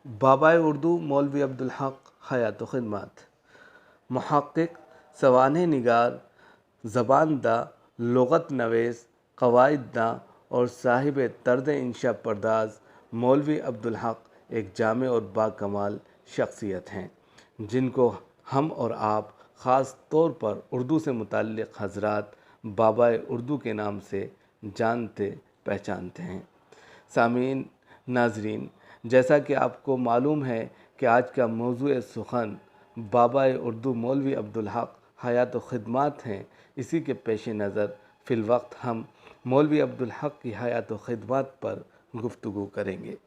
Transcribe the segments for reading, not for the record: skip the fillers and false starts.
बाबाए उर्दू मौलवी अब्दुल हक हयात व खिदमत। मुहक्किक, सवाने निगार, ज़बान दा, लुग़त नवेस, क़वाइद दा और साहिब तर्द इंशा पर्दाज मौलवी अब्दुल हक एक जामे और बाकमाल शख्सियत हैं, जिनको हम और आप ख़ास तौर पर उर्दू से मुताल्लिक़ हज़रात बाबाए उर्दू के नाम से जानते पहचानते हैं। सामीन, नाज़रीन, जैसा कि आपको मालूम है कि आज का मौज़ूए सुख़न बाबाए उर्दू मौलवी अब्दुल हक हयात व खिदमत हैं, इसी के पेश नज़र फ़िलवक्त हम मौलवी अब्दुल हक की हयात व खिदमत पर गुफ्तगू करेंगे।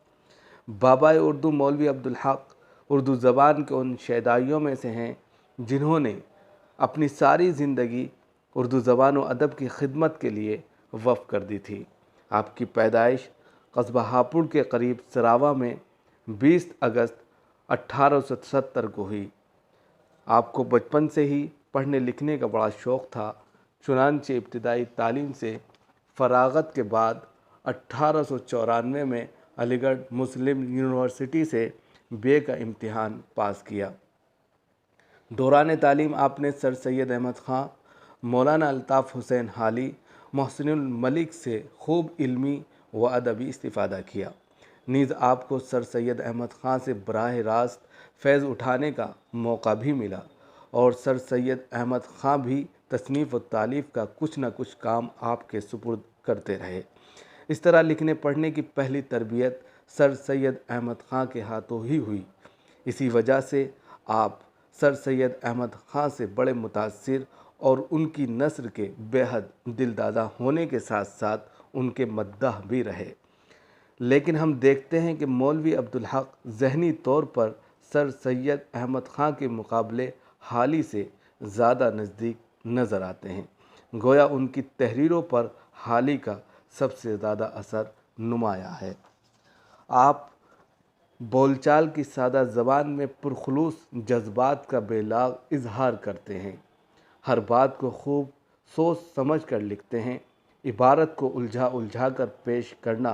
बाबाए उर्दू मौलवी अब्दुल हक उर्दू ज़बान के उन शहदाइयों में से हैं जिन्होंने अपनी सारी ज़िंदगी उर्दू ज़बान व अदब की खिदमत के लिए वक़्फ़ कर दी थी। आपकी पैदाइश कस्बा हापुड़ के करीब सरावा में 20 अगस्त 1870 को हुई। आपको बचपन से ही पढ़ने लिखने का बड़ा शौक़ था, चुनांचे इब्तिदाई तालीम से फ़राग़त के बाद 1894 में अलीगढ़ मुस्लिम यूनिवर्सिटी से बीए का इम्तिहान पास किया। दौरान तालीम आपने सर सैयद अहमद ख़ां, मौलाना अल्ताफ़ हुसैन हाली, मोहसिनुल मलिक से खूब इल्मी व अदबी इस्तिफ़ादा किया। नीज़ आपको सर सैयद अहमद ख़ां से बराह रास्त फैज़ उठाने का मौका भी मिला और सर सैयद अहमद ख़ां भी तसनीफ़ व तालीफ़ का कुछ न कुछ काम आपके सुपुर्द करते रहे। इस तरह लिखने पढ़ने की पहली तरबियत सर सैयद अहमद ख़ां के हाथों ही हुई। इसी वजह से आप सर सैयद अहमद ख़ां से बड़े मुतासिर और उनकी नस्र के बेहद दिलदादा होने के साथ साथ उनके मद्दाह भी रहे। लेकिन हम देखते हैं कि मौलवी अब्दुल हक ज़हनी तौर पर सर सैयद अहमद ख़ां के मुकाबले हाली से ज़्यादा नज़दीक नज़र आते हैं। गोया उनकी तहरीरों पर हाली का सबसे ज़्यादा असर नुमाया है। आप बोलचाल की सादा ज़बान में पुरखुलूस जज्बात का बेलाग इजहार करते हैं। हर बात को खूब सोच समझ कर लिखते हैं। इबारत को उलझा कर पेश करना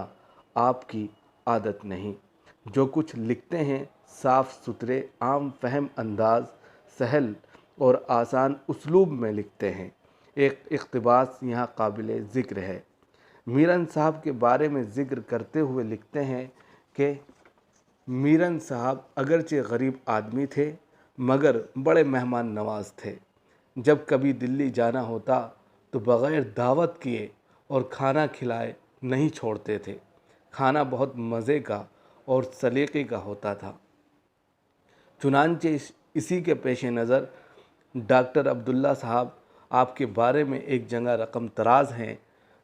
आपकी आदत नहीं। जो कुछ लिखते हैं साफ़ सुथरे आम फहम अंदाज, सहल और आसान उसलूब में लिखते हैं। एक इक़्तिबास यहाँ काबिल ज़िक्र है। मीरन साहब के बारे में ज़िक्र करते हुए लिखते हैं कि मीरन साहब अगरचे गरीब आदमी थे मगर बड़े मेहमान नवाज थे। जब कभी दिल्ली जाना होता तो बग़ैर दावत किए और खाना खिलाए नहीं छोड़ते थे। खाना बहुत मज़े का और सलीक़े का होता था। चुनांचे इसी के पेश नज़र डॉक्टर अब्दुल्ला साहब आपके बारे में एक जगह रकम तराज हैं।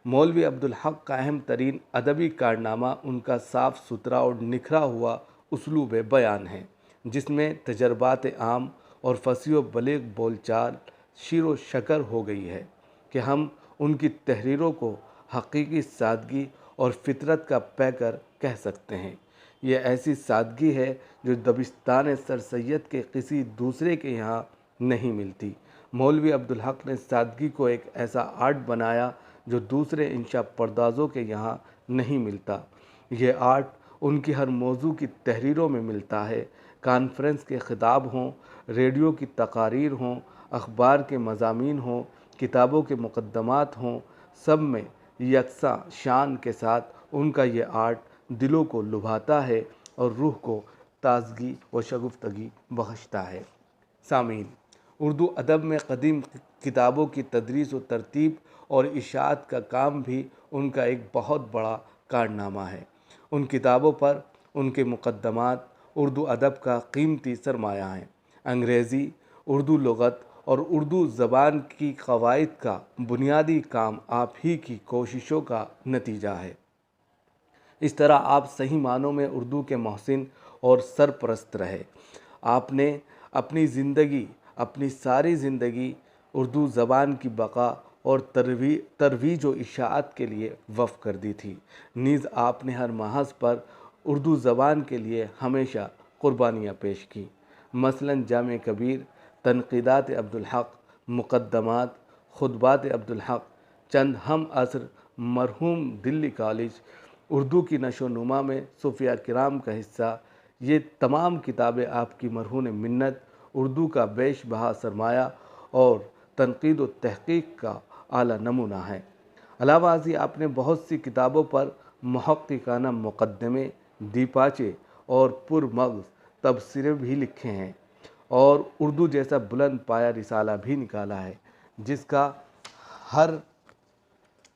मौलवी अब्दुल हक का अहम तरीन अदबी कारनामा उनका साफ़ सुथरा और निखरा हुआ उसलूब बयान है, जिसमें तजर्बात आम और फसीह व बलीग़ बोलचाल शीरो शकर हो गई है कि हम उनकी तहरीरों को हकीकी सादगी और फितरत का पैकर कह सकते हैं। ये ऐसी सादगी है जो दबिस्तान सर सैयद के किसी दूसरे के यहाँ नहीं मिलती। मौलवी अब्दुल हक ने सादगी को एक ऐसा आर्ट बनाया जो दूसरे इंशा पर्दाज़ों के यहाँ नहीं मिलता। ये आर्ट उनकी हर मौजू की तहरीरों में मिलता है। कॉन्फ्रेंस के ख़िताब हों, रेडियो की तकारीर हों, अखबार के मज़ामीन हों, किताबों के मुक़द्दमात हों, सब में यकसा शान के साथ उनका ये आर्ट दिलों को लुभाता है और रूह को ताज़गी व शगुफ्तगी बख्शता है। सामीन, उर्दू अदब में कदीम किताबों की तदरीस व तरतीब और इशाअत का काम भी उनका एक बहुत बड़ा कारनामा है। उन किताबों पर उनके मुक़द्दमात उर्दू अदब का कीमती सरमाया हैं। अंग्रेज़ी, उर्दू लुग़त और उर्दू ज़बान की क़वाइद का बुनियादी काम आप ही की कोशिशों का नतीजा है। इस तरह आप सही मानों में उर्दू के मोहसिन और सरपरस्त रहे। आपने अपनी ज़िंदगी, अपनी सारी ज़िंदगी उर्दू ज़बान की बका और तरवीज व इशाअत के लिए वफ़ कर दी थी। नीज़ आपने हर महज़ पर उर्दू ज़बान के लिए हमेशा क़ुरबानियाँ पेश की। मसलन जामे कबीर, तनक़ीदात अब्दुल हक, मुक़द्दमात, खुतबात अब्दुल हक, चंद हम असर, मरहूम दिल्ली कॉलेज, उर्दू की नशो नुमा में सूफिया किराम का हिस्सा, یہ تمام کتابیں آپ کی مرہون منت، اردو کا بیش بہا سرمایہ اور تنقید و تحقیق کا اعلیٰ نمونہ ہیں۔ علاوہ ازیں آپ نے بہت سی کتابوں پر محققانہ مقدمے، دیپاچے اور پرمغز تبصرے بھی لکھے ہیں، اور اردو جیسا بلند پایہ رسالہ بھی نکالا ہے جس کا ہر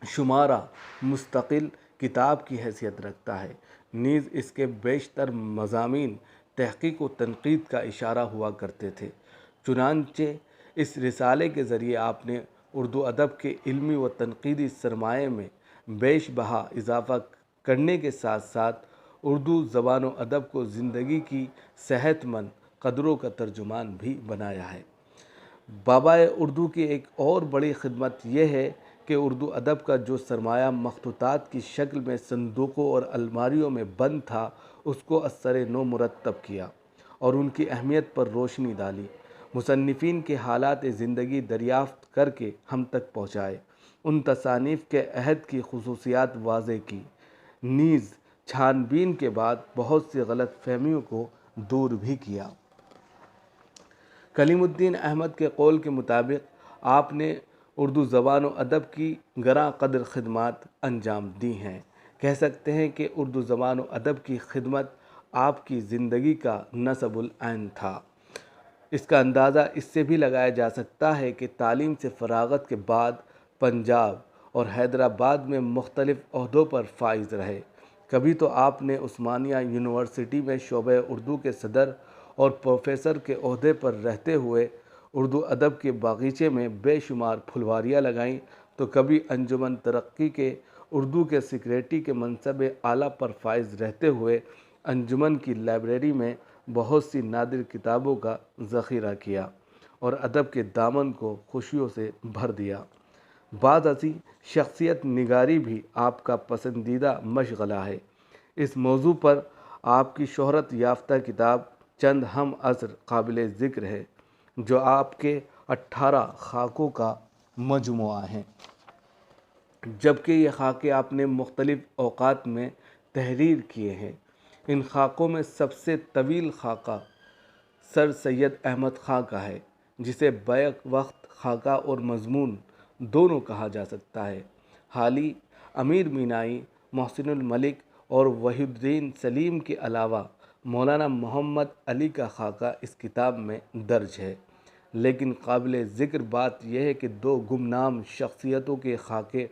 شمارہ مستقل کتاب کی حیثیت رکھتا ہے۔ نیز اس کے بیشتر مضامین تحقیق و تنقید کا اشارہ ہوا کرتے تھے۔ چنانچہ اس رسالے کے ذریعے آپ نے اردو ادب کے علمی و تنقیدی سرمایہ میں بیش بہا اضافہ کرنے کے ساتھ ساتھ اردو زبان و ادب کو زندگی کی صحت مند قدروں کا ترجمان بھی بنایا ہے۔ بابائے اردو کی ایک اور بڑی خدمت یہ ہے کہ اردو ادب کا جو سرمایہ مخطوطات کی شکل میں صندوقوں اور الماریوں میں بند تھا، اس کو از سر نو مرتب کیا اور ان کی اہمیت پر روشنی ڈالی، مصنفین کے حالات زندگی دریافت کر کے ہم تک پہنچائے، ان تصانیف کے عہد کی خصوصیات واضح کی، نیز چھان بین کے بعد بہت سی غلط فہمیوں کو دور بھی کیا۔ کلیم الدین احمد کے قول کے مطابق آپ نے اردو زبان و ادب کی گراں قدر خدمات انجام دی ہیں۔ کہہ سکتے ہیں کہ اردو زبان و ادب کی خدمت آپ کی زندگی کا نصب العین تھا۔ اس کا اندازہ اس سے بھی لگایا جا سکتا ہے کہ تعلیم سے فراغت کے بعد پنجاب اور حیدرآباد میں مختلف عہدوں پر فائز رہے۔ کبھی تو آپ نے عثمانیہ یونیورسٹی میں شعبہ اردو کے صدر اور پروفیسر کے عہدے پر رہتے ہوئے اردو ادب کے باغیچے میں بے شمار پھلواریاں لگائیں، تو کبھی انجمن ترقی کے اردو کے سیکریٹری کے منصب اعلیٰ پر فائز رہتے ہوئے انجمن کی لائبریری میں بہت سی نادر کتابوں کا ذخیرہ کیا اور ادب کے دامن کو خوشیوں سے بھر دیا۔ بعض ازیں شخصیت نگاری بھی آپ کا پسندیدہ مشغلہ ہے۔ اس موضوع پر آپ کی شہرت یافتہ کتاب چند ہم عصر قابل ذکر ہے، جو آپ کے 18 خاکوں کا مجموعہ ہیں، جبکہ یہ خاکے آپ نے مختلف اوقات میں تحریر کیے ہیں۔ ان خاکوں میں سب سے طویل خاکہ سر سید احمد خاں کا ہے، جسے بیک وقت خاکہ اور مضمون دونوں کہا جا سکتا ہے۔ حالی امیر مینائی، محسن الملک اور وحید الدین سلیم کے علاوہ مولانا محمد علی کا خاکہ اس کتاب میں درج ہے، لیکن قابل ذکر بات یہ ہے کہ 2 گمنام شخصیتوں کے خاکے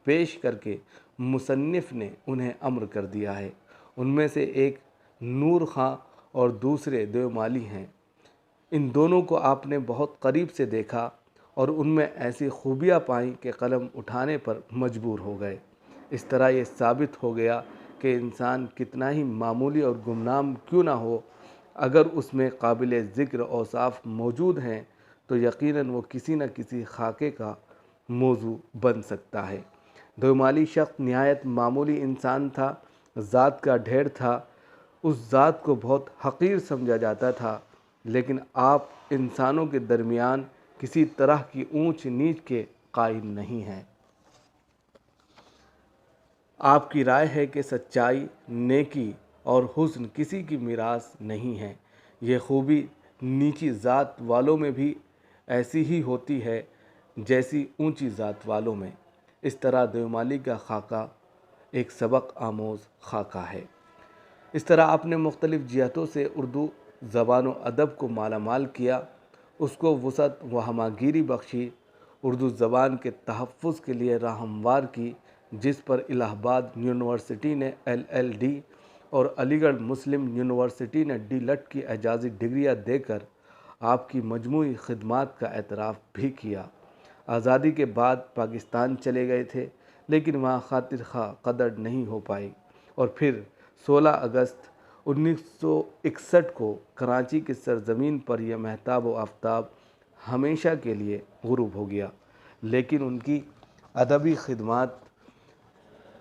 پیش کر کے مصنف نے انہیں امر کر دیا ہے۔ ان میں سے ایک نور خاں اور دوسرے دیومالی ہیں۔ ان دونوں کو آپ نے بہت قریب سے دیکھا اور ان میں ایسی خوبیاں پائیں کہ قلم اٹھانے پر مجبور ہو گئے۔ اس طرح یہ ثابت ہو گیا کہ انسان کتنا ہی معمولی اور گمنام کیوں نہ ہو، اگر اس میں قابل ذکر اوصاف موجود ہیں تو یقیناً وہ کسی نہ کسی خاکے کا موضوع بن سکتا ہے۔ دیومالی شخص نہایت معمولی انسان تھا، ذات کا ڈھیر تھا، اس ذات کو بہت حقیر سمجھا جاتا تھا، لیکن آپ انسانوں کے درمیان کسی طرح کی اونچ نیچ کے قائل نہیں ہیں۔ آپ کی رائے ہے کہ سچائی، نیکی اور حسن کسی کی میراث نہیں ہے۔ یہ خوبی نیچی ذات والوں میں بھی ایسی ہی ہوتی ہے جیسی اونچی ذات والوں میں۔ اس طرح دیومالی کا خاکہ ایک سبق آموز خاکہ ہے۔ اس طرح آپ نے مختلف جہتوں سے اردو زبان و ادب کو مالا مال کیا، اس کو وسعت و ہماگیری بخشی، اردو زبان کے تحفظ کے لیے راہ ہموار کی، جس پر الہ آباد یونیورسٹی نے LL.D اور علی گڑھ مسلم یونیورسٹی نے D.Litt کی اعزازی ڈگریاں دے کر آپ کی مجموعی خدمات کا اعتراف بھی کیا۔ آزادی کے بعد پاکستان چلے گئے تھے، لیکن وہاں خاطر خواہ قدر نہیں ہو پائی، اور پھر 16 اگست 1961 کو کراچی کی سرزمین پر یہ مہتاب و آفتاب ہمیشہ کے لیے غروب ہو گیا۔ لیکن ان کی ادبی خدمات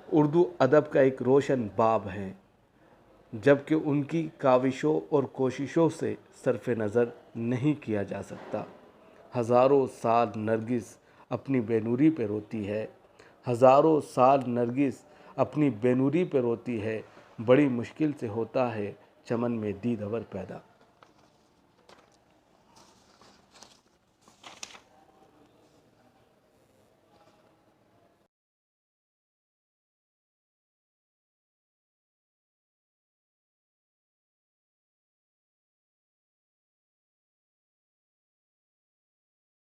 اردو ادب کا ایک روشن باب ہیں، جبکہ ان کی کاوشوں اور کوششوں سے صرف نظر نہیں کیا جا سکتا۔ ہزاروں سال نرگس اپنی بے نوری پہ روتی ہے، ہزاروں سال نرگس اپنی بے نوری پہ روتی ہے، بڑی مشکل سے ہوتا ہے چمن میں دید اور پیدا۔